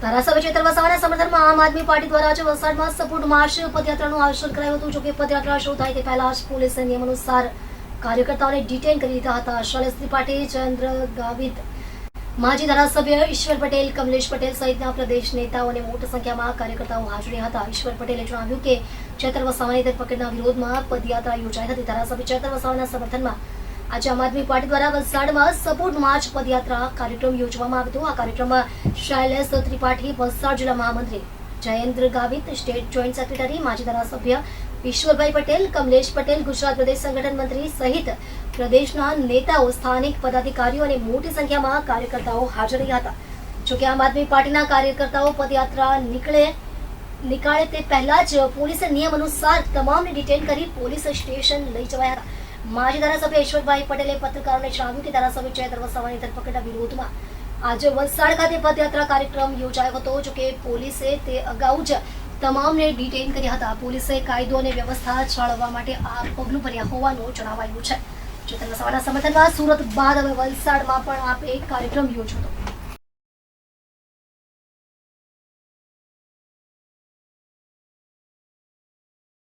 ધારાસભ્ય ચેતર વસાવાના સમર્થનમાં આમ આદમી પાર્ટી દ્વારા આજે વલસાડમાં સપોર્ટ માર્ચ પદયાત્રાનું આયોજન કરાયું હતું. જોકે પદયાત્રા શરૂ થાય તે પહેલા જ પોલીસે નિયમ અનુસાર કાર્યકર્તાઓને ડિટેન કરી લીધા હતા. શૈલેષ ત્રિપાઠી, જયેન્દ્ર ગાવિત, માજી ધારાસભ્ય ઈશ્વર પટેલ, કમલેશ પટેલ સહિતના પ્રદેશ નેતાઓ અને મોટી સંખ્યામાં કાર્યકર્તાઓ હાજર હતા. ઈશ્વર પટેલે જણાવ્યું કે ચેતર વસાવાની ધરપકડના વિરોધમાં પદયાત્રા યોજાઈ હતી. ધારાસભ્ય ચેતર વસાવાના સમર્થનમાં આજે આમ આદમી પાર્ટી દ્વારા વલસાડમાં સપોર્ટ માર્ચ પદયાત્રા કાર્યક્રમ યોજવામાં આવ્યો હતો. આ કાર્યક્રમમાં શૈલેષ ત્રિપાઠી, વલસાડ જિલ્લા મહામંત્રી Jayendra Gavit, state joint secretary માજી ધારાસભ્ય ઈશ્વરભાઈ પટેલ, કમલેશ પટેલ, ગુજરાત પ્રદેશ સંગઠન મંત્રી સહિત પ્રદેશના નેતાઓ, સ્થાનિક પદાધિકારીઓ અને મોટી સંખ્યામાં કાર્યકર્તાઓ હાજર રહ્યા હતા. જોકે આમ આદમી પાર્ટીના કાર્યકર્તાઓ પદયાત્રા નીકાળે તે પહેલા જ પોલીસે નિયમ અનુસાર તમામને ડિટેન કરી પોલીસ સ્ટેશન લઈ જવાયા હતા. માજી ધારાસભ્ય ઈશ્વરભાઈ પટેલે પત્રકારોને જણાવ્યું કે ધારાસભ્ય ચેતર વસાવાની ધરપકડના વિરોધમાં આજે વલસાડ ખાતે પદયાત્રા કાર્યક્રમ યોજાયો હતો. જોકે પોલીસે તે અગાઉ જ તમામને ડિટેન કર્યા હતા. પોલીસે કાયદો અને વ્યવસ્થા જાળવવા માટે આ પગલું ભર્યા હોવાનું જણાવાયું છે. ચેતર વસાવાના સમર્થનમાં સુરત બાદ હવે વલસાડમાં પણ એક કાર્યક્રમ યોજ્યો હતો.